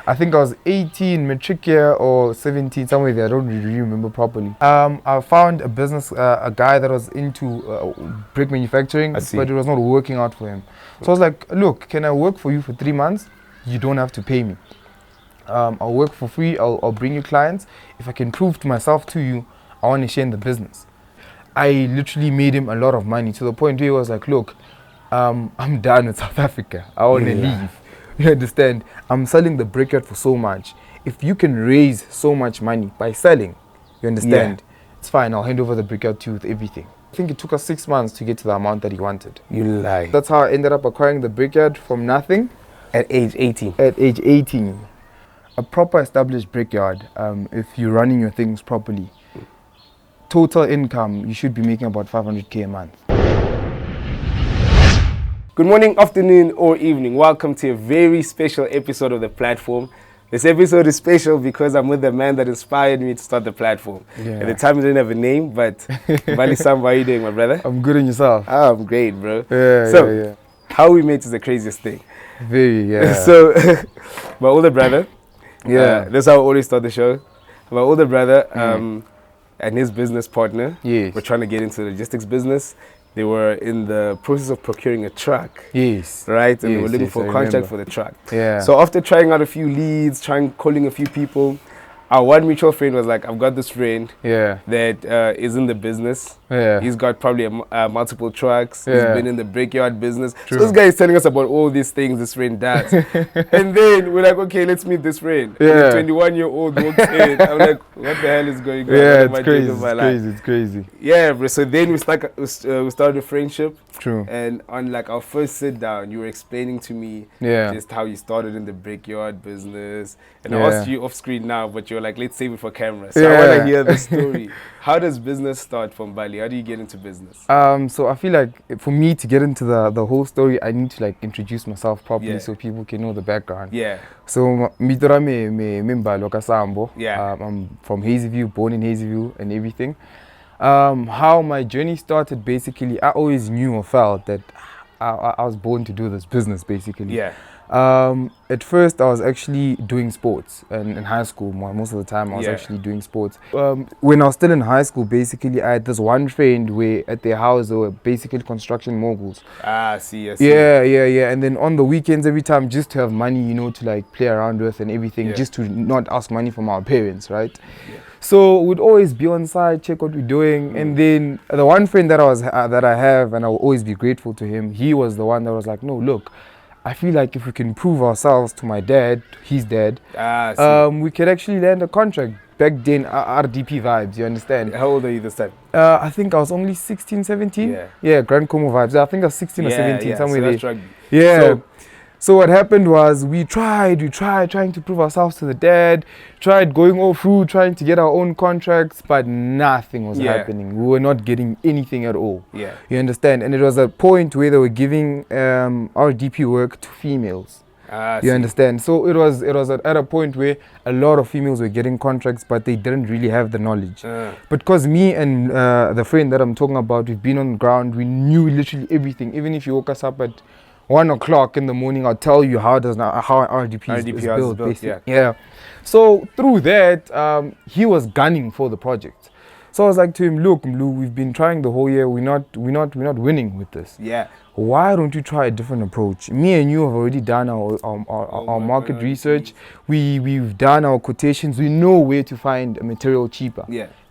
I think I was 18, matric year, or 17, somewhere there. I don't really remember properly. I found a business, a guy that was into brick manufacturing, but it was not working out for him. So I was like, look, can I work for you for 3 months? You don't have to pay me. I'll work for free. I'll bring you clients. If I can prove to myself to you, I want to share in the business. I literally made him a lot of money to the point where he was like, look, I'm done with South Africa. I want to leave. You understand? I'm selling the brickyard for so much. If you can raise so much money by selling, you understand? It's fine. I'll hand over the brickyard to you with everything. I think it took us 6 months to get to the amount that he wanted. You lie. That's how I ended up acquiring the brickyard from nothing. At age 18? At age 18. A proper established brickyard, if you're running your things properly, total income, you should be making about 500k a month. Good morning, afternoon, or evening. Welcome to a very special episode of The Platform. This episode is special because I'm with the man that inspired me to start the platform. At the time, I didn't have a name, but Mbali Sambo, how are you doing, my brother? I'm good, and yourself? Oh, I'm great, bro. How we met is the craziest thing. So, my older brother, that's how I always start the show. My older brother and his business partner were trying to get into the logistics business. They were in the process of procuring a truck. Right? And they were looking for a contract for the truck. So after trying out a few leads, calling a few people, our one mutual friend was like, I've got this friend that is in the business. He's got probably multiple trucks. He's been in the brickyard business. So this guy is telling us about all these things this friend does. And then we're like, okay, let's meet this friend. And the 21-year-old walks in. I'm like, what the hell is going on? It's crazy. Yeah, bro. So then we started a friendship. And on like our first sit down, you were explaining to me just how you started in the brickyard business. And I asked you off screen now, but you're like, let's save it for camera. So I want to hear the story. How does business start from Bali? How do you get into business? So I feel like for me to get into the whole story, I need to like introduce myself properly so people can know the background. So Mbali Sambo. I'm from Hazyview, born in Hazyview and everything. How my journey started, basically, I always knew or felt that I was born to do this business, basically. At first, I was actually doing sports, and in high school, most of the time, I was actually doing sports. When I was still in high school, basically, I had this one friend where at their house, they were basically construction moguls. I see. And then on the weekends, every time, just to have money, you know, to like play around with and everything, just to not ask money from our parents, right? So we'd always be on site, check what we're doing, and then the one friend that I have, and I will always be grateful to him, he was the one that was like, no, look, I feel like if we can prove ourselves to my dad, his dad, we could actually land a contract. Back then, RDP vibes, you understand? How old are you this time? I think I was only 16, 17. Grand Como vibes. I think I was 16 or 17, somewhere so there. So what happened was we tried trying to prove ourselves to the dad, tried going all through, trying to get our own contracts, but nothing was happening. We were not getting anything at all. You understand? And it was a point where they were giving RDP work to females. You understand? So it was at a point where a lot of females were getting contracts, but they didn't really have the knowledge. But because me and the friend that I'm talking about, we've been on the ground, we knew literally everything. Even if you woke us up at 1 o'clock in the morning, I'll tell you how RDP is built, basically. So through that, he was gunning for the project. So I was like to him, look, Mlu, we've been trying the whole year. We're not winning with this. Why don't you try a different approach? Me and you have already done our market research. We've done our quotations. We know where to find a material cheaper.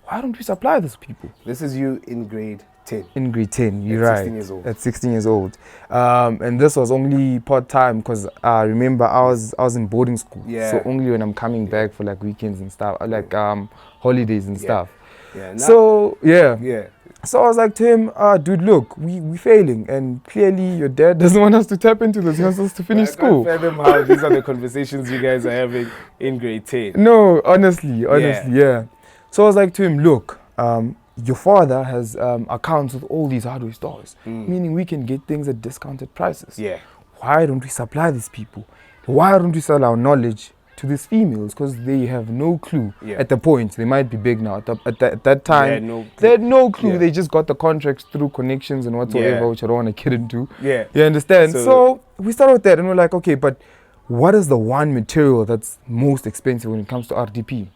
Why don't we supply those people? This is you in grade 10. In grade 10, you're right. 16 years old. At 16 years old. And this was only part-time because I remember I was in boarding school. So only when I'm coming back for like weekends and stuff, like holidays and stuff. So I was like to him, dude, look, we're failing, and clearly your dad doesn't want us to tap into this. He wants us to finish school. I can't fathom how these are the conversations you guys are having in grade 10. No, honestly. So I was like to him, look, your father has accounts with all these hardware stores, meaning we can get things at discounted prices. Why don't we supply these people? Why don't we sell our knowledge to these females? Because they have no clue at the point. They might be big now. At that time, they had no clue. They just got the contracts through connections and whatsoever, which I don't want to get into. You understand? So we started with that, and we're like, okay, but what is the one material that's most expensive when it comes to RDP?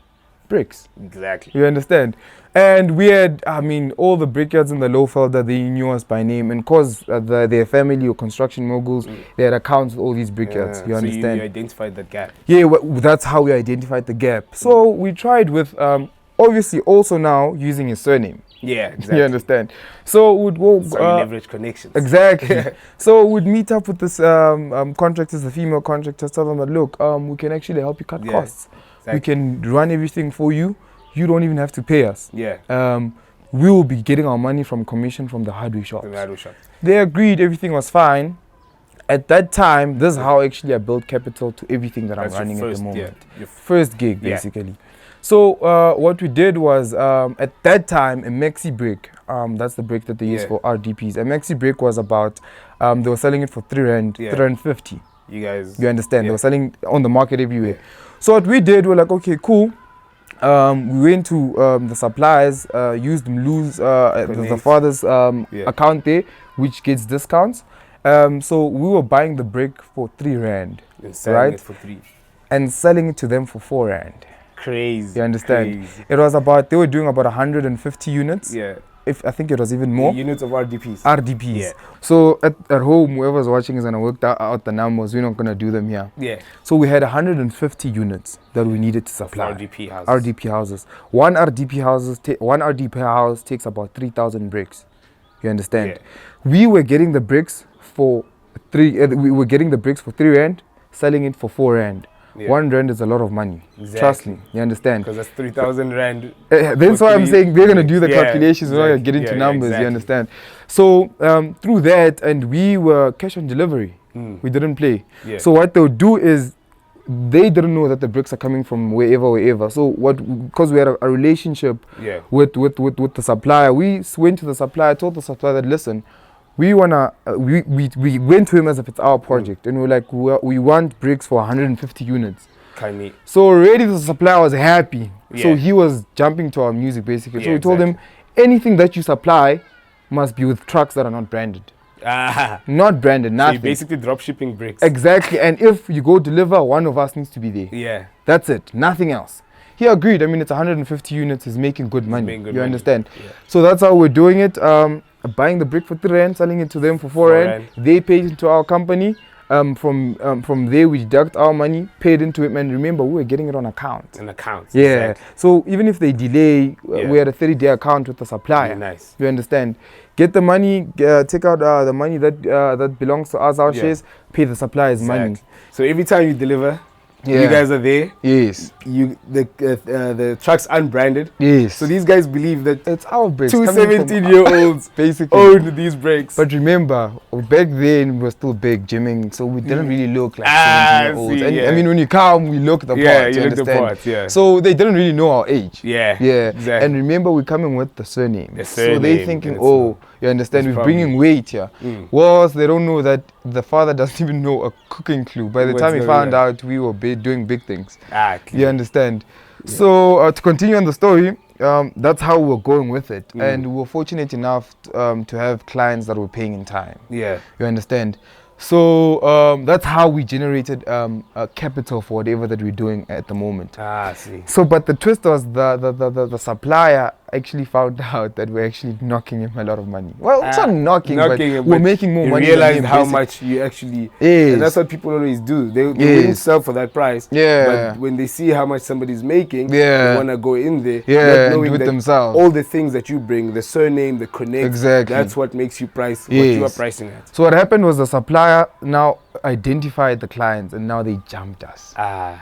Bricks. Exactly. You understand? And we had, I mean, all the brickyards in the Lowvelder, they knew us by name. And because their family or construction moguls, they had accounts with all these brickyards. You understand? So you identified that gap. Yeah, that's how we identified the gap. So we tried with, obviously, also now using his surname. Yeah, exactly. You understand? So we'd go. So you leverage connections. Exactly. So we'd meet up with this contractors, the female contractors, tell them that, look, we can actually help you cut costs. Exactly. We can run everything for you. You don't even have to pay us. Yeah. We will be getting our money from commission from the hardware shops. From the hardware shops. They agreed, everything was fine. At that time, this is how actually I built capital to everything that I'm running at the moment. Your first gig, basically. So what we did was, at that time, a maxi brick, that's the brick that they use for RDPs. A maxi brick was about, they were selling it for 3 rand, 350. You guys. You understand? They were selling on the market everywhere. So what we did, we're like, okay, cool. We went to the suppliers, used Mlu's, the father's account there, which gets discounts. So we were buying the brick for 3 rand, and selling it for 3, and selling it to them for 4 rand. Crazy. You understand? Crazy. It was about, they were doing about 150 units. Yeah. I think it was even more. Units of RDPs. RDPs. Yeah. So at home, whoever's watching is going to work out the numbers. We're not going to do them here. Yeah. So we had 150 units that we needed to supply. RDP houses. RDP houses. One RDP house takes about 3,000 bricks. You understand? Yeah. We were getting the bricks for 3 rand, selling it for 4 rand. Yeah. 1 rand is a lot of money. Exactly. Trust me, you understand? Because that's 3,000 rand. That's why I'm saying we're going to do the calculations. We're not going to get into numbers, you understand? So through that, and we were cash on delivery. We didn't play. Yeah. So what they'll do is, they didn't know that the bricks are coming from wherever. So because we had a relationship with the supplier, we went to the supplier, told the supplier that, listen, we went to him as if it's our project, and we were like, we want bricks for 150 units. Kindly. So already the supplier was happy. So he was jumping to our music basically. So we told him, anything that you supply must be with trucks that are not branded. Not branded, nothing. So you're basically drop shipping bricks. Exactly. And if you go deliver, one of us needs to be there. Yeah. That's it. Nothing else. He agreed. I mean, it's 150 units. He's making good money. You understand? Yeah. So that's how we're doing it. Buying the brick for 3 rand, selling it to them for 4 rand. They paid into our company. From there, we deduct our money, paid into it, and remember, we were getting it on account. An account. Yeah. Exactly. So even if they delay, we had a 30-day account with the supplier. Nice. You understand? Get the money, take out the money that belongs to us, our shares, pay the suppliers money. So every time you deliver, you guys are there. Yes. The truck's unbranded. Yes. So these guys believe that it's our bricks. 2 17-year-olds basically owned these bricks. But remember, back then we were still big gymming, so we didn't really look like 17-year-olds. I mean, when you come, we look the part. Yeah, you look the part. So they didn't really know our age. Yeah. Exactly. And remember, we're coming with the surname. So they thinking, you understand, we're bringing weight here. Whilst they don't know that the father doesn't even know a cooking clue. By the time he found out, we were doing big things. You understand? Yeah. So to continue on the story, that's how we were going with it. And we were fortunate enough to have clients that were paying in time. Yeah. You understand? So that's how we generated capital for whatever that we're doing at the moment. I see. So, but the twist was the supplier actually found out that we're actually knocking him a lot of money. Well, it's not knocking, but we're making more money. You realize how much you actually... And that's what people always do. They wouldn't sell for that price. But when they see how much somebody's making, they want to go in there. Not knowing do it themselves. All the things that you bring, the surname, the connect, that's what makes you price what you are pricing at. So what happened was the supplier now identified the clients, and now they jumped us.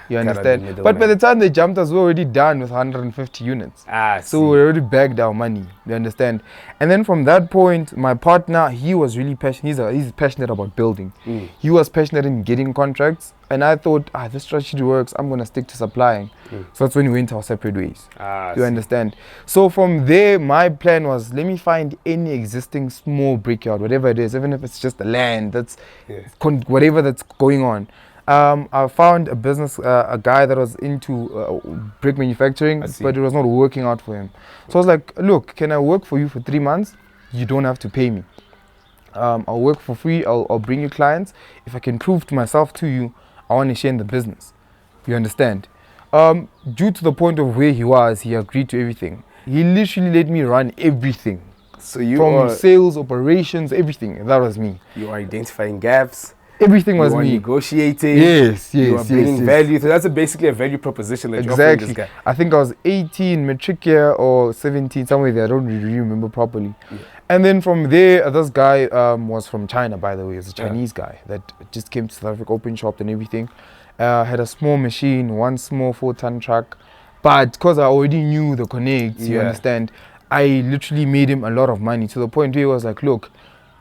You understand? But by the time they jumped us, we were already done with 150 units. So we already bagged our money. You understand? And then from that point, my partner, he was really passionate. He's passionate about building. He was passionate in getting contracts, and I thought, this strategy works. I'm gonna stick to supplying. So that's when we went our separate ways. You understand? So from there, my plan was, let me find any existing small brickyard, whatever it is, even if it's just the land, that's whatever that's going on. I found a business, a guy that was into brick manufacturing, but it was not working out for him. So I was like, look, can I work for you for 3 months? You don't have to pay me. I'll work for free. I'll bring you clients. If I can prove to myself to you, I want to share in the business. You understand? Due to the point of where he was, he agreed to everything. He literally let me run everything. So you from sales, operations, everything. That was me. You are identifying gaps. Everything was me. Negotiating. Yes. You are bringing value. So that's basically a value proposition that you're offering this guy. I think I was 18, matric year, or 17, somewhere there. I don't really remember properly. Yeah. And then from there, this guy was from China, by the way. He's a Chinese guy that just came to South Africa, opened shop and everything. Had a small machine, one small 4-ton truck. But because I already knew the connects, you understand, I literally made him a lot of money to the point where he was like, look,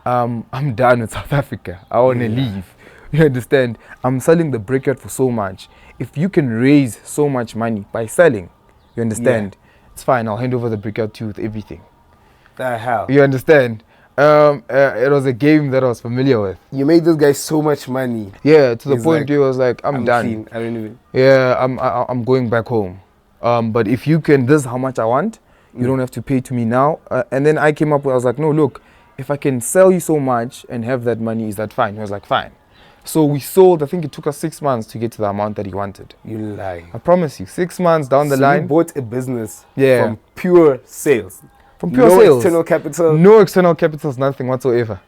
I'm done with South Africa. I want to leave. You understand? I'm selling the brickyard for so much. If you can raise so much money by selling, you understand? It's fine. I'll hand over the brickyard to you with everything. The hell? You understand? It was a game that I was familiar with. You made this guy so much money. Yeah, to the point like, where he was like, I'm done. Clean. I don't even. Yeah, I'm going back home. But if you can, this is how much I want. You don't have to pay to me now. And then I came up with, I was like, no, look, if I can sell you so much and have that money, is that fine? He was like, fine. So we sold, I think it took us 6 months to get to the amount that he wanted. You lie. I promise you, 6 months down the line. You bought a business from pure sales. From pure sales. No external capital. No external capitals, nothing whatsoever.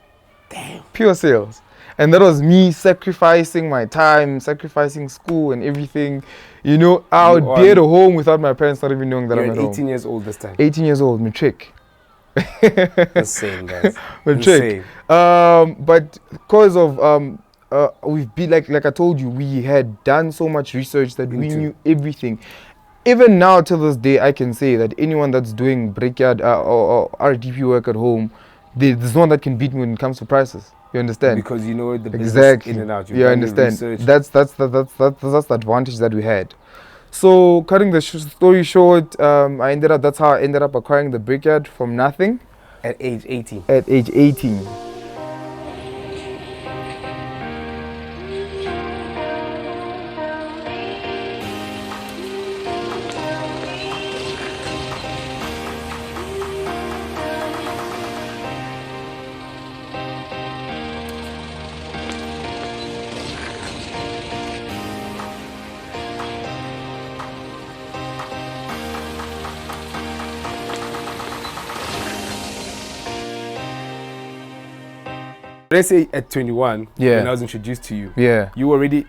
Damn. Pure sales. And that was me sacrificing my time, sacrificing school and everything. You know, I would be at home without my parents not even knowing that I'm at home. 18 years old this time. 18 years old, matric. Insane, guys. Matric. But because of we've been like I told you, we had done so much research that we knew everything. Even now till this day, I can say that anyone that's doing brickyard or RDP work at home, there's no one that can beat me when it comes to prices. You understand? Because you know the business in and out. You understand? That's the advantage that we had. So cutting the story short, that's how I ended up acquiring the brickyard from nothing. At age 18. At age 18. Let's say at 21, when I was introduced to you, you were already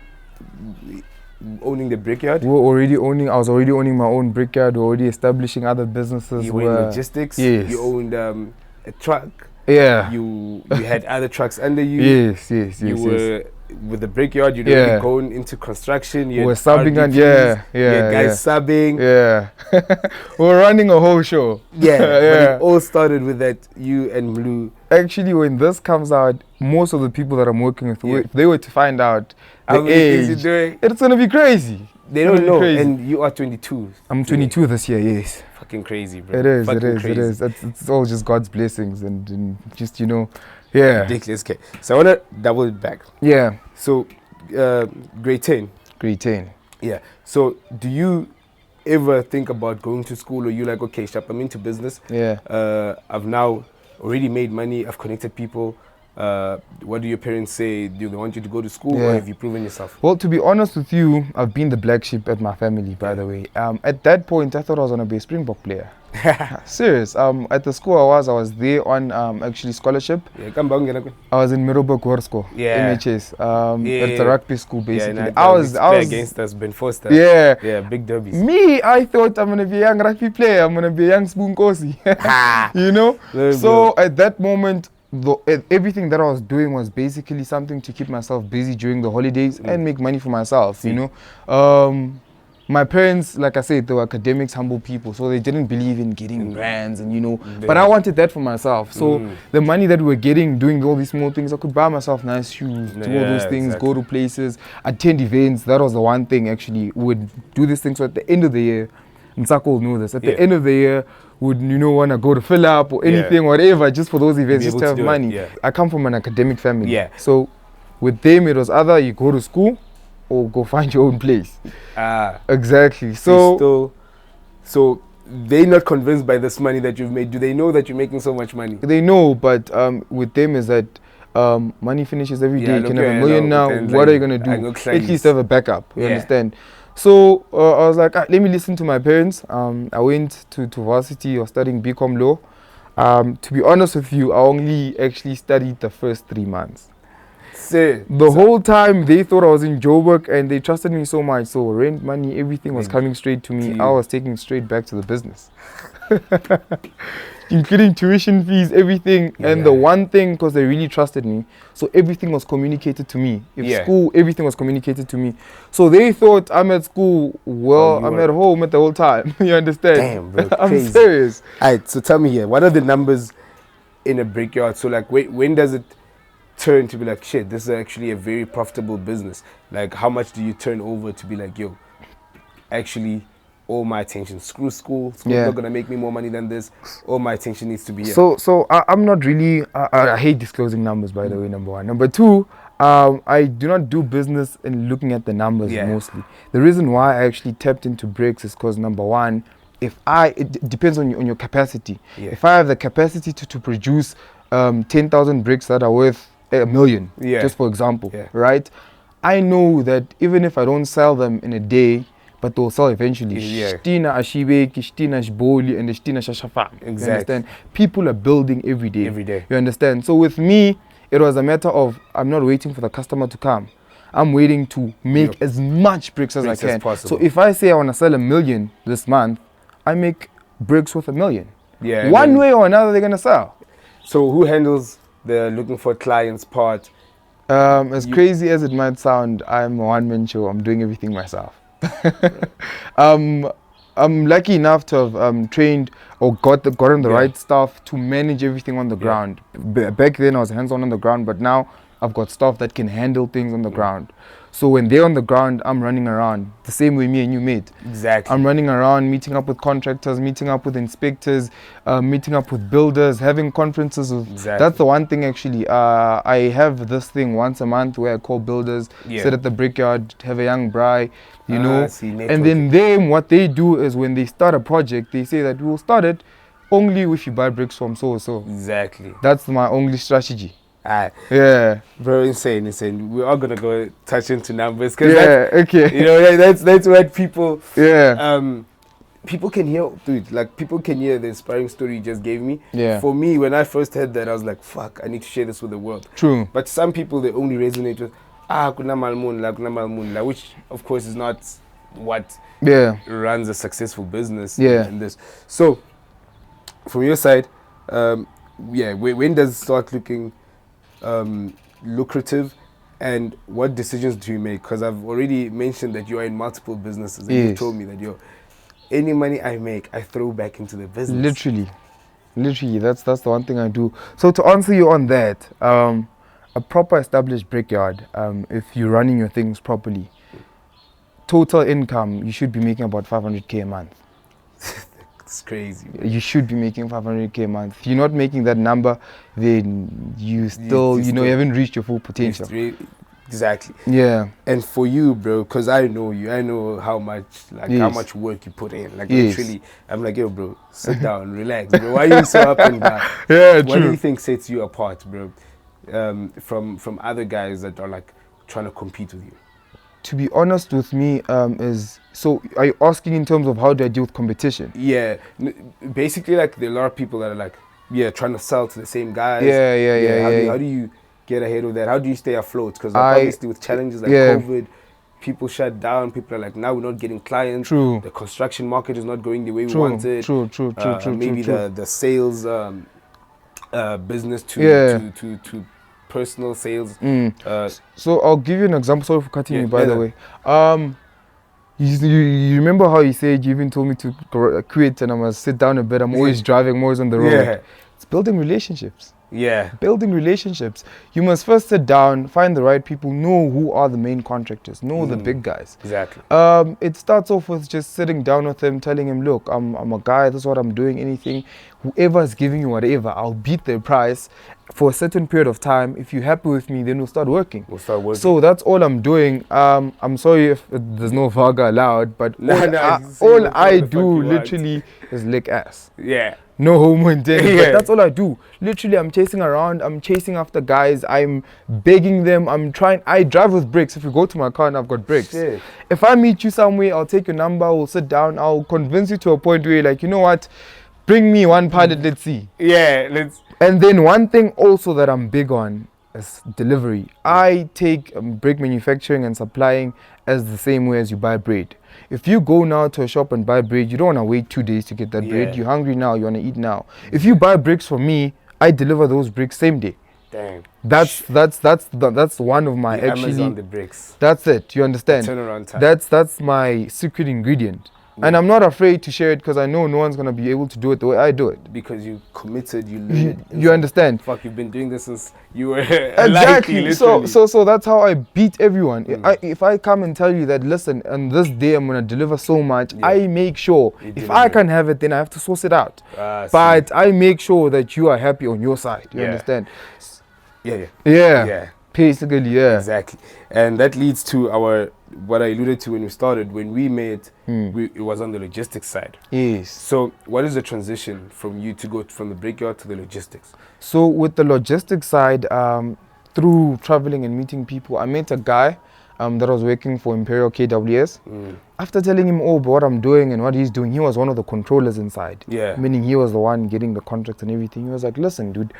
owning the brickyard? I was already owning my own brickyard, already establishing other businesses. You were in logistics? Yes. You owned a truck? Yeah. You had other trucks under you? Yes. You were with the brickyard, you'd already going into construction. You were subbing and guys subbing. We were running a whole show. But it all started with that you and Blue. Actually, when this comes out, most of the people that I'm working with, if they were to find out the age, it's gonna be crazy. They don't know. And you are 22. I'm 22 this year. Yes. Fucking crazy, bro. It is. It's all just God's blessings and just ridiculous. Okay, so I wanna double it back. Yeah. So, grade 10. Grade 10. Yeah. So, do you ever think about going to school, or you like, okay, Shap, I'm into business. Yeah. I've now already made money. I've connected people. What do your parents say? Do they want you to go to school, or have you proven yourself? Well, to be honest with you, I've been the black sheep at my family, by the way. At that point, I thought I was going to be a Springbok player. Serious. At the school I was there on actually scholarship. I was in Middleburg War School, MHS. It's a rugby school, basically. I was against us, Ben Foster. Yeah, big derbies. Me, I thought I'm going to be a young rugby player. I'm going to be a young Spoon Kosi. You know? So at that moment, everything that I was doing was basically something to keep myself busy during the holidays and make money for myself, you know. My parents, like I said, they were academics, humble people, so they didn't believe in getting brands and, you know, but I wanted that for myself. So the money that we were getting, doing all these small things, I could buy myself nice shoes, do all those things, go to places, attend events. That was the one thing, actually. We would do these things. So at the end of the year, Nsako knew this, at the end of the year, would, you know, want to go to fill up or anything, whatever, just for those events, just to have money. I come from an academic family. So with them, it was either you go to school or go find your own place. Exactly. So they're not convinced by this money that you've made. Do they know that you're making so much money? They know, but with them is that money finishes every day. You can have $1 million now. What are you gonna do? At least have a backup. You understand? So I was like, let me listen to my parents. I went to varsity. I was studying BCom law. To be honest with you, I only actually studied the first 3 months. The whole time they thought I was in Joburg and they trusted me so much. So rent money, everything was coming straight to me. I was taking straight back to the business. Including tuition fees, everything. And the one thing, because they really trusted me, so everything was communicated to me. School, everything was communicated to me. So they thought I'm at school, I'm at home at the whole time. You understand? Damn, bro. I'm crazy. Serious. Alright, so tell me here, what are the numbers in a brickyard? So like, when does it turn to be like, shit, this is actually a very profitable business? Like, how much do you turn over to be like, yo, actually, all my attention, screw school. School's not gonna make me more money than this. All my attention needs to be here. So I'm not really. I hate disclosing numbers, by the way. Number one. Number two, I do not do business in looking at the numbers mostly. The reason why I actually tapped into bricks is because number one, it depends on your capacity. If I have the capacity to produce 10,000 bricks that are worth $1 million, just for example, right? I know that even if I don't sell them in a day, but they'll sell eventually. Shtina ashibeki, shtina shboli, and shtina shashafam. Exactly. You understand? People are building every day. Every day. You understand? So with me, it was a matter of I'm not waiting for the customer to come. I'm waiting to make as much bricks as I can. So if I say I want to sell $1 million this month, I make bricks worth $1 million. One way or another, they're gonna sell. So who handles the looking for clients part? As crazy as it might sound, I'm a one-man show. I'm doing everything myself. I'm lucky enough to have trained or gotten the right stuff to manage everything on the ground. Back then I was hands-on on the ground, but now I've got staff that can handle things on the ground. So when they're on the ground, I'm running around the same way me and you made. Exactly. I'm running around, meeting up with contractors, meeting up with inspectors, meeting up with builders, having conferences with. That's the one thing actually. I have this thing once a month where I call builders, sit at the brickyard, have a young braai, you know. And then what they do is when they start a project, they say that we will start it only if you buy bricks from so or so. Exactly. That's my only strategy. Yeah, bro, insane. We are gonna go touch into numbers because you know, that's what people people can hear, dude. Like people can hear the inspiring story you just gave me. For me, when I first heard that, I was like, fuck, I need to share this with the world. True. But some people, they only resonate with kuna malmun, which of course is not what runs a successful business. In this. So from your side, when does it start looking lucrative, and what decisions do you make? Because I've already mentioned that you are in multiple businesses, and you told me that any money I make, I throw back into the business. Literally, that's the one thing I do. So to answer you on that, a proper established brickyard, if you're running your things properly, total income, you should be making about 500k a month. It's crazy. You should be making 500k a month. If you're not making that number, then you still, you haven't reached your full potential. Exactly. Yeah. And for you, bro, because I know you, I know how much, how much work you put in. Like literally, I'm like, yo, bro, sit down, relax, bro. Why are you so up and down? What do you think sets you apart, bro, from other guys that are like trying to compete with you? To be honest with me, so are you asking in terms of how do I deal with competition? Yeah, basically, like there are a lot of people that are like, trying to sell to the same guys. How do you get ahead of that? How do you stay afloat? Because obviously with challenges like COVID, people shut down. People are like, now we're not getting clients. True. The construction market is not going the way we wanted. True. Maybe the sales business to personal sales. So I'll give you an example. Sorry for cutting you, by the way. You remember how you said you even told me to quit and I must sit down a bit. I'm always driving, I'm always on the road. It's building relationships. Building relationships. You must first sit down, find the right people, know who are the main contractors, know the big guys. Exactly. It starts off with just sitting down with them, telling him, look, I'm a guy, this is what I'm doing, anything. whoever is giving you whatever, I'll beat their price for a certain period of time. If you're happy with me, then we'll start working. So that's all I'm doing. I'm sorry if there's no vulgar allowed, but all I do literally is lick ass. Yeah. No homo intended, but that's all I do. Literally, I'm chasing around. I'm chasing after guys. I'm begging them. I drive with bricks. If you go to my car and I've got bricks. Shit. If I meet you somewhere, I'll take your number. We'll sit down. I'll convince you to a point where you're like, you know what? Bring me one pallet. Let's see. Yeah, let's. And then one thing also that I'm big on is delivery. I take brick manufacturing and supplying as the same way as you buy bread. If you go now to a shop and buy bread, you don't want to wait 2 days to get that bread. You're hungry now, you want to eat now. If you buy bricks from me, I deliver those bricks same day. Damn. That's one of my Amazon the bricks. That's it. You understand? The turnaround time. That's my secret ingredient. And I'm not afraid to share it because I know no one's going to be able to do it the way I do it. Because you committed, you learned. You understand? Fuck, you've been doing this since you were exactly. So that's how I beat everyone. If I come and tell you that, listen, on this day I'm going to deliver so much, I make sure if I can have it, then I have to source it out. But I make sure that you are happy on your side. You understand? Yeah. Basically, yeah. Exactly. And that leads to what I alluded to when we started. When we met, it was on the logistics side. Yes. So what is the transition from you to go from the brickyard to the logistics? So with the logistics side, through traveling and meeting people, I met a guy that was working for Imperial KWS. After telling him what I'm doing and what he's doing, he was one of the controllers inside. Yeah. Meaning he was the one getting the contracts and everything. He was like, listen, dude,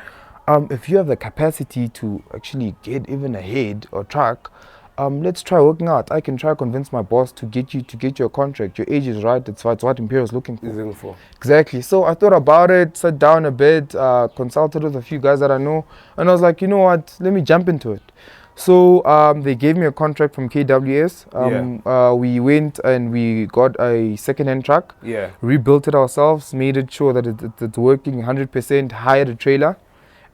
if you have the capacity to actually get even a head or truck, let's try working out. I can try convince my boss to get you a contract. Your age is right. It's what Imperial is looking for. Exactly. So I thought about it, sat down a bit, consulted with a few guys that I know, and I was like, you know what? Let me jump into it. So they gave me a contract from KWS. We went and we got a second-hand truck. Yeah. Rebuilt it ourselves, made it sure that it's working 100%, hired a trailer.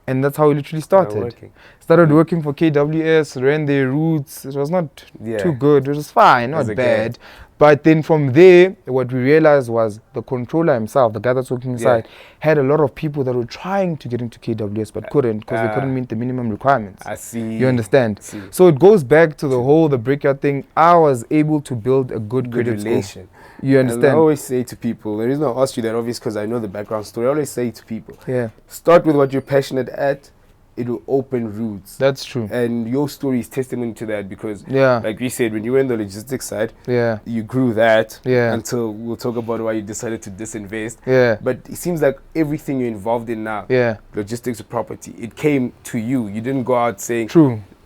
And that's how we literally started. Started working for KWS, ran their routes. It was not too good. It was fine, not bad. But then from there, what we realized was the controller himself, the guy that's working inside, had a lot of people that were trying to get into KWS but couldn't because they couldn't meet the minimum requirements. I see. You understand? So it goes back to the brickyard thing. I was able to build a good relation. You understand? And I always say to people, the reason I ask you that obviously because I know the background story, I always say to people, start with what you're passionate at, it will open routes. That's true. And your story is testimony to that because, like we said, when you were in the logistics side, you grew that until we'll talk about why you decided to disinvest. But it seems like everything you're involved in now, logistics or property, it came to you. You didn't go out saying,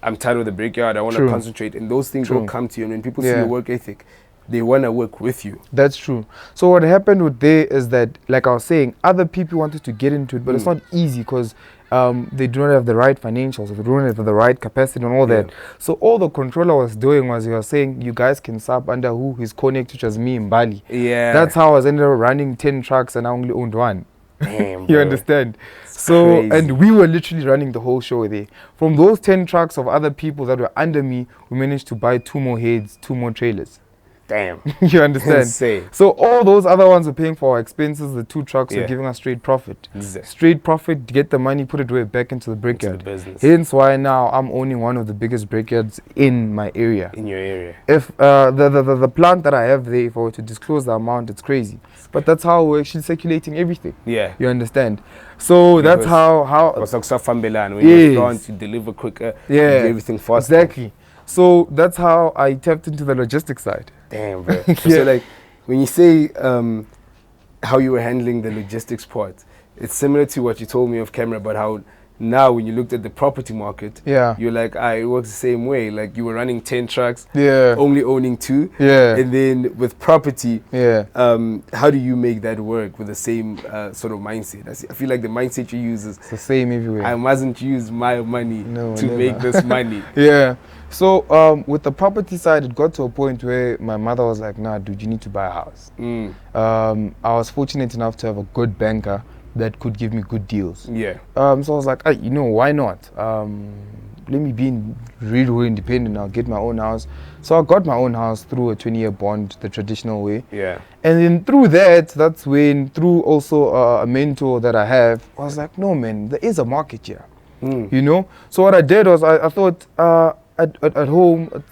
I'm tired of the brickyard, I want to concentrate. And those things will come to you. And when people see your work ethic, they want to work with you. That's true. So what happened with there is that, like I was saying, other people wanted to get into it, but it's not easy because they do not have the right financials, they don't have the right capacity and all that. So all the controller was doing was he was saying, you guys can sub under who his connect, which was me in Mbali. That's how I was ended up running 10 trucks and I only owned one. Damn, you understand? So, and we were literally running the whole show there. From those 10 trucks of other people that were under me, we managed to buy 2 more heads, 2 more trailers. Damn. You understand? Insane. So all those other ones were paying for our expenses. The 2 trucks were giving us straight profit. Straight profit, get the money, put it back into the brickyard. Hence why now I'm owning one of the biggest brickyards in my area. In your area. If the plant that I have there, if I were to disclose the amount, it's crazy. But that's how we're actually circulating everything. You understand? So that's how when you're trying to deliver quicker, do everything faster. Exactly. So that's how I tapped into the logistics side. Damn, bro. So like, when you say how you were handling the logistics part, it's similar to what you told me off camera about how now when you looked at the property market, you're like, it works the same way. Like you were running 10 trucks, only owning 2. And then with property, how do you make that work with the same sort of mindset? I feel like the mindset you use is the same everywhere. I mustn't use my money to make this money. So with the property side, it got to a point where my mother was like, nah, dude, you need to buy a house. I was fortunate enough to have a good banker that could give me good deals. So I was like, you know, why not? let me be real independent now, get my own house. So I got my own house through a 20-year bond, the traditional way. Yeah. And then through that's when, through also a mentor that I have, I was like, no man, there is a market here. You know? So what I did was I thought at home,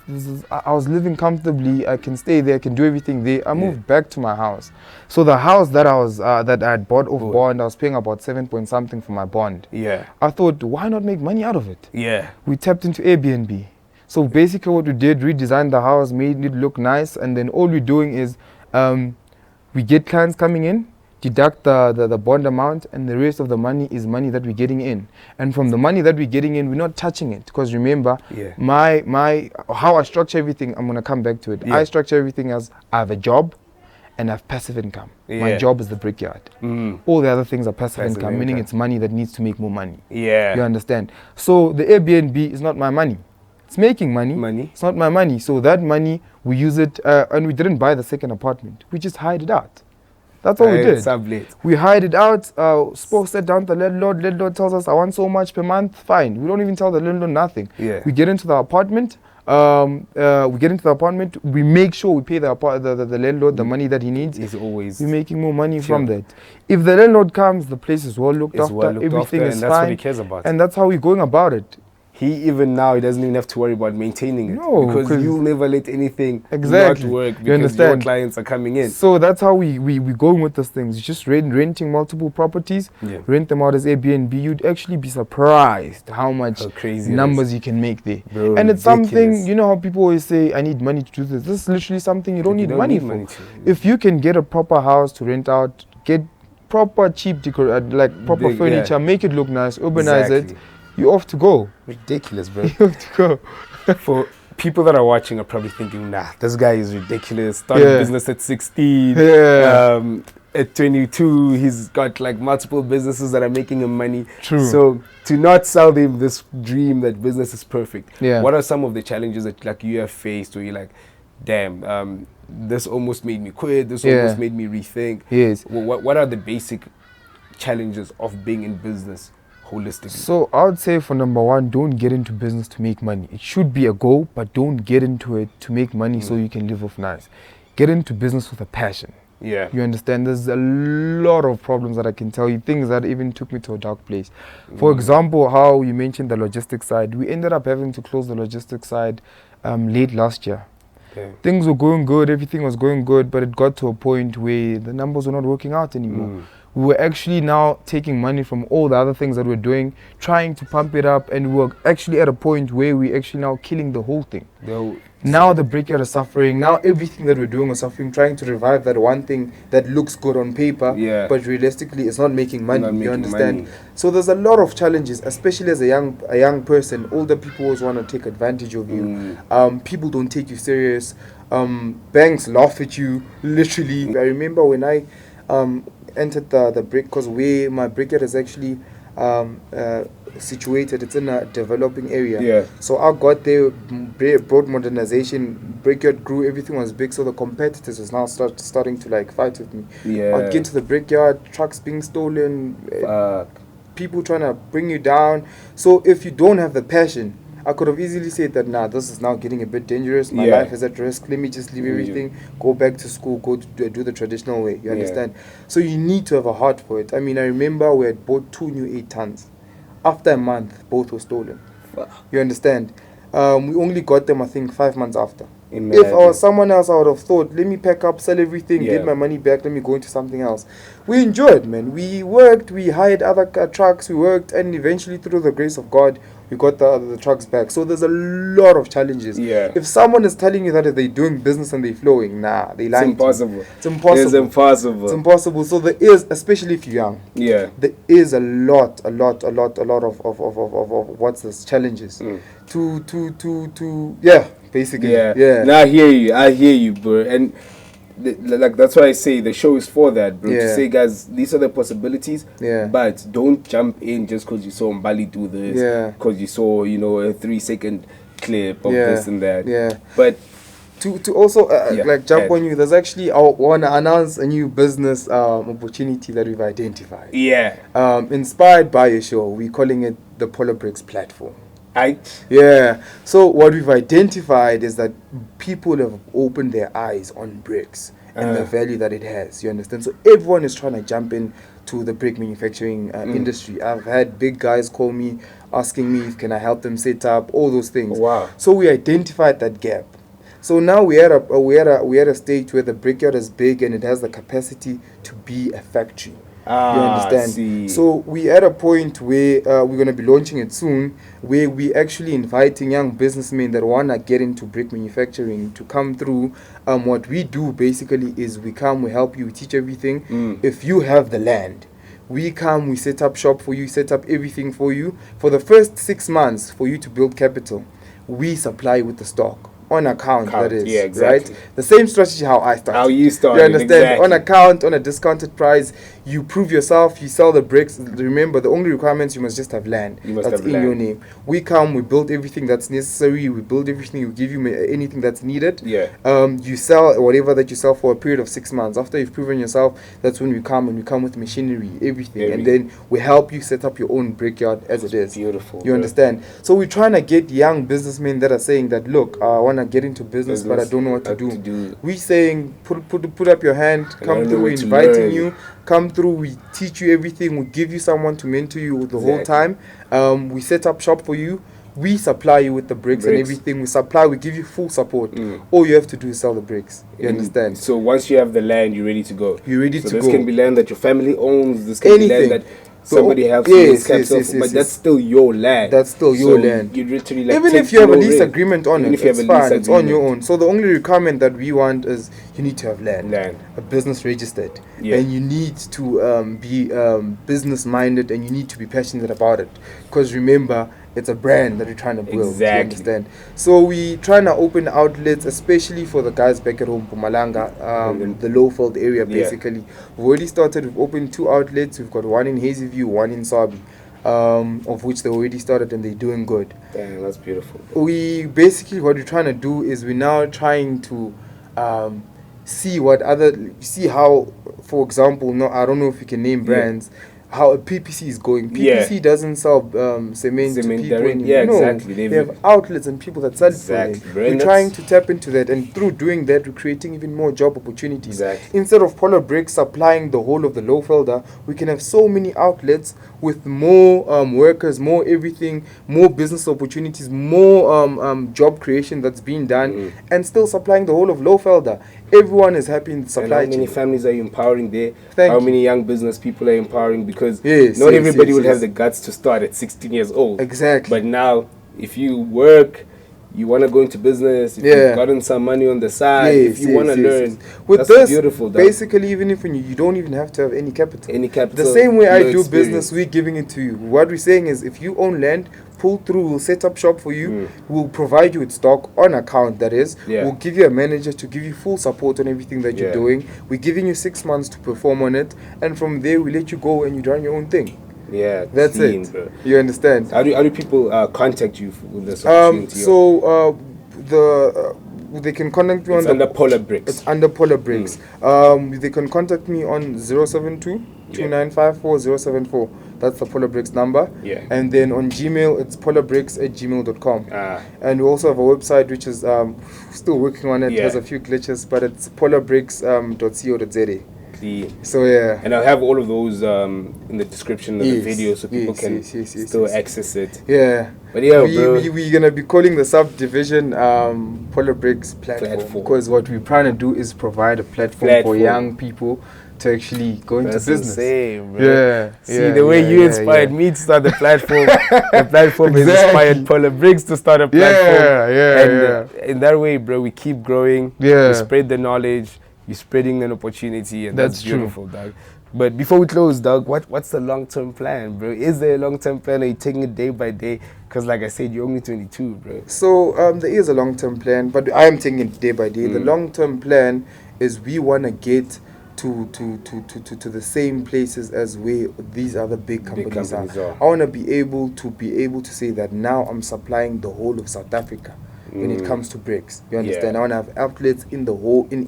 I was living comfortably, I can stay there, I can do everything there. I moved back to my house. So the house that I was that I had bought off bond, I was paying about 7 point something for my bond. Yeah. I thought, why not make money out of it? Yeah. We tapped into Airbnb. So basically what we did, redesigned the house, made it look nice, and then all we're doing is we get clients coming in, deduct the bond amount, and the rest of the money is money that we're getting in. And from the money that we're getting in, we're not touching it. Because remember, my how I structure everything, I'm going to come back to it. I structure everything as I have a job and I have passive income. My job is the brickyard. All the other things are passive income, meaning it's money that needs to make more money. Yeah. You understand? So the Airbnb is not my money. It's making money. It's not my money. So that money, we use it, and we didn't buy the second apartment. We just hired it out. That's all we did. Sublet. We hired it out, sat down to the landlord tells us, I want so much per month, fine. We don't even tell the landlord nothing. Yeah. We get into the apartment, we make sure we pay the landlord the money that he needs. We're making more money from that. If the landlord comes, the place is well looked after, everything is fine. And that's what he cares about. And that's how we're going about it. He doesn't even have to worry about maintaining it. No, because you'll never let anything not work because your clients are coming in. So that's how we going with those things. It's just renting multiple properties, rent them out as Airbnb. You'd actually be surprised how much numbers you can make there. Bro, and it's something, you know how people always say, I need money to do this. This is literally something you don't need money for. If you can get a proper house to rent out, get proper cheap decor, like proper furniture, make it look nice, urbanize it, you're off to go. Ridiculous, bro. You're off to go. For people that are watching are probably thinking, nah, this guy is ridiculous. Started business at 16. At 22, he's got like multiple businesses that are making him money. True. So to not sell them this dream that business is perfect, Yeah. what are some of the challenges that like you have faced where you're like, damn, this almost made me quit, this almost made me rethink? Yes. What are the basic challenges of being in business holistically? So I would say for number one, don't get into business to make money. It should be a goal, but don't get into it to make money so you can live off nice. Get into business with a passion. Yeah. You understand? There's a lot of problems that I can tell you, things that even took me to a dark place. For example, how you mentioned the logistics side. We ended up having to close the logistics side late last year. Okay. Things were going good, everything was going good, but it got to a point where the numbers were not working out anymore. We were actually now taking money from all the other things that we're doing, trying to pump it up, and we were actually at a point where we're actually now killing the whole thing. Now the brickyard is suffering, now everything that we're doing is suffering, trying to revive that one thing that looks good on paper, but realistically it's not making money, you understand? So there's a lot of challenges, especially as a young person. Older people always want to take advantage of you. People don't take you serious. Banks laugh at you, literally. I remember when I entered the brick, because where my brickyard is actually situated, it's in a developing area. So I got there, brought modernization, brickyard grew, everything was big, so the competitors is now starting to like fight with me. I'd get to the brickyard, trucks being stolen, people trying to bring you down. So if you don't have the passion, I could have easily said that, nah, this is now getting a bit dangerous. My life is at risk. Let me just leave everything, go back to school, go to do the traditional way. You understand? So you need to have a heart for it. I mean, I remember we had bought 2 new 8 tons. After a month, both were stolen. You understand? We only got them, I think, 5 months after. If I was someone else, I would have thought, let me pack up, sell everything, get my money back, let me go into something else. We enjoyed, man. We worked, we hired other trucks, we worked, and eventually, through the grace of God, we got the trucks back. So there's a lot of challenges. If someone is telling you that they're doing business and they're flowing, nah, they're lying. It's impossible. It's impossible. It's impossible. It's impossible. So there is, especially if you're young, there is a lot of what's this, challenges basically. Now I hear you, bro. And like that's why I say the show is for that, bro. To say, guys, these are the possibilities. But don't jump in just because you saw Mbali do this. Because you saw, you know, a 3-second clip of this and that. But to also like jump on you, there's actually, I want to announce a new business opportunity that we've identified. Inspired by your show, we're calling it the PHOLA BRICKS platform. Yeah. So what we've identified is that people have opened their eyes on bricks and the value that it has. You understand? So everyone is trying to jump in to the brick manufacturing industry. I've had big guys call me asking me if can I help them set up all those things. Wow. So we identified that gap. So now we're at a stage where the brickyard is big and it has the capacity to be a factory. You understand? See. So we're at a point where we're going to be launching it soon, where we're actually inviting young businessmen that want to get into brick manufacturing to come through. What we do basically is we come, we help you, we teach everything. If you have the land, we come, we set up shop for you, set up everything for you. For the first 6 months, for you to build capital, we supply with the stock. On account, that is, yeah, exactly. right? The same strategy how I started. How you started, you understand? exactly. On account, on a discounted price, you prove yourself, you sell the bricks. Remember, the only requirements, you must just have land. You must that's have in land. your name. We come, we build everything that's necessary, we build everything, we give you anything that's needed. Yeah. You sell whatever that you sell for a period of 6 months. After you've proven yourself, that's when we come, and we come with machinery, everything. And then we help you set up your own brickyard as it is. Beautiful. You understand? So we're trying to get young businessmen that are saying that, look, I want to get into business, but I don't know what to do. We saying put up your hand, come through, we're inviting you, come through, we teach you everything, we give you someone to mentor you the whole time. We set up shop for you, we supply you with the bricks and everything. We give you full support. All you have to do is sell the bricks. You understand? So once you have the land, you're ready to go. You're ready to go. This can be land that your family owns, this can be land that somebody helps but that's still your land. That's still your land. You literally even if you have a lease agreement on it, it's fine. It's on your own. So the only requirement that we want is you need to have land. A business registered, and you need to be business minded, and you need to be passionate about it. Because remember, it's a brand that we're trying to build. Exactly. You understand? So we trying to open outlets, especially for the guys back at home, Mpumalanga, the Lowfield area, basically. We've already started. We've opened 2 outlets. We've got one in Hazyview, one in Sabi, of which they already started and they're doing good. Damn, that's beautiful. We basically, what we're trying to do is we're now trying to see how, for example, I don't know if you can name brands. How a PPC is going. PPC doesn't sell cement to people anymore. Yeah, exactly. They have outlets and people that sell it for them. We're trying to tap into that, and through doing that, we're creating even more job opportunities. Instead of PHOLA Bricks supplying the whole of the Lowfelder, we can have so many outlets with more workers, more everything, more business opportunities, more job creation that's being done, and still supplying the whole of Lowfelder. Everyone is happy in the supply chain. How many families are you empowering there? How many young business people are you empowering? Because not everybody will have the guts to start at 16 years old. Exactly. But now, if you work, you want to go into business, if you've gotten some money on the side, if you want to learn, with that's this, beautiful. Basically, even if you don't even have to have any capital. The same way I do business, we're giving it to you. What we're saying is, if you own land, pull through, we'll set up shop for you, we'll provide you with stock on account, that is. We'll give you a manager to give you full support on everything that you're doing. We're giving you 6 months to perform on it, and from there we let you go and you run your own thing. Yeah, that's it. Bro. You understand? How do people contact you with this opportunity? They can contact me under PHOLA Bricks. It's under PHOLA Bricks. They can contact me on 072-2954-074. That's the PHOLA Bricks number. And then on Gmail, it's pholabricks@gmail.com. And we also have a website which is still working on it. It has a few glitches, but it's pholabricks.co.za. So and I'll have all of those in the description of the video, so people can still access it. But we're gonna be calling the subdivision PHOLA Bricks platform, because what we're trying to do is provide a platform for young people to actually go into business. Insane, bro. See, the way you inspired me to start the platform, the platform has inspired PHOLA Bricks to start a platform. And in that way, bro, we keep growing. We spread the knowledge. You're spreading an opportunity, and that's beautiful, dog. But before we close, dog, what's the long-term plan, bro? Is there a long-term plan, or are you taking it day by day? Because like I said, you're only 22, bro. So there is a long-term plan, but I am taking it day by day. The long-term plan is we want to get to the same places as where these other big companies are. I want to be able to say that now I'm supplying the whole of South Africa. When it comes to bricks, you understand? I want to have outlets in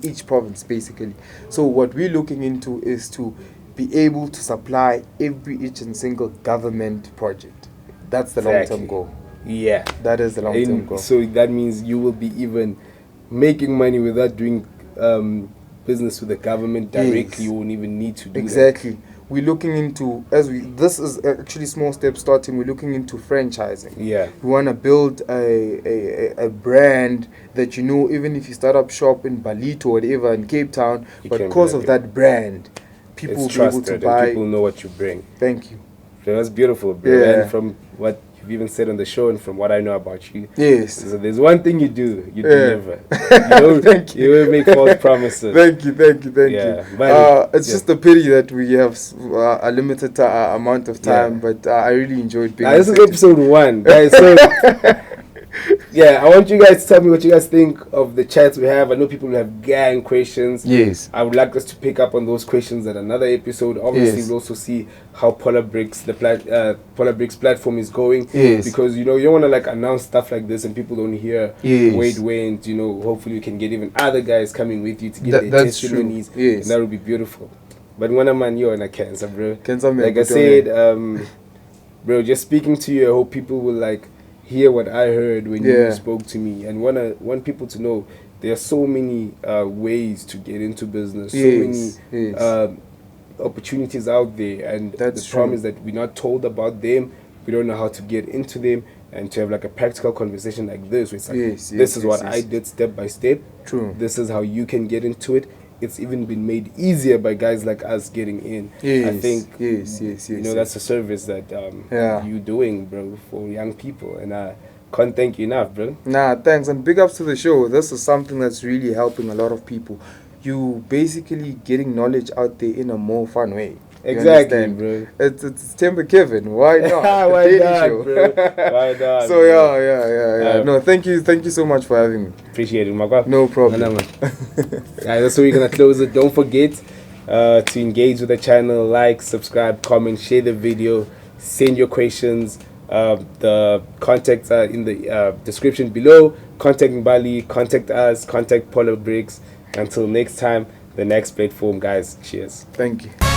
each province, basically. So what we're looking into is to be able to supply each and single government project. That's the long-term goal. Yeah. That is the long-term goal. So that means you will be even making money without doing business with the government directly. Yes. You won't even need to do exactly. That. We're looking into, this is actually small steps starting, we're looking into franchising. Yeah. We want to build a brand that, you know, even if you start up shop in Balito or whatever in Cape Town, but because of that brand, people will be able to buy. People know what you bring. Thank you. So that's beautiful, bro. Yeah. And from what you've even said on the show and from what I know about you, yes. So there's one thing you do, you deliver. Thank you. You will make false promises. Thank you. It's just a pity that we have a limited amount of time, but I really enjoyed being. This is episode 1, guys. So yeah, I want you guys to tell me what you guys think of the chats we have. I know people have gang questions. Yes. I would like us to pick up on those questions at another episode. Obviously, yes. We'll also see how PHOLA BRICKS, the PHOLA BRICKS platform is going. Yes. Because, you know, you don't want to like announce stuff like this and people don't hear. Yes. Wait, and, you know, hopefully we can get even other guys coming with you to get their testimonies. Yes. And that would be beautiful. But when I'm on you and I cancer, bro. Cancer, like I said, bro, just speaking to you, I hope people will like hear what I heard when you spoke to me, and want people to know there are so many ways to get into business, so many opportunities out there, and the problem is that we're not told about them, we don't know how to get into them, and to have like a practical conversation like this, where it's like, this is what I did step by step, this is how you can get into it. It's even been made easier by guys like us getting in. I think, you know, that's a service that you're doing, bro, for young people. And I can't thank you enough, bro. Nah, thanks. And big ups to the show. This is something that's really helping a lot of people. You basically getting knowledge out there in a more fun way. Exactly, bro. It's Themba Kevin. Why not? Why not, bro? Why not? So yeah. No, thank you so much for having me. Appreciate it, my God. No problem. That's how we're gonna close it. Don't forget to engage with the channel, like, subscribe, comment, share the video, send your questions. The contacts are in the description below. Contact Mbali, contact us, contact PHOLA BRICKS. Until next time, the next platform, guys. Cheers. Thank you.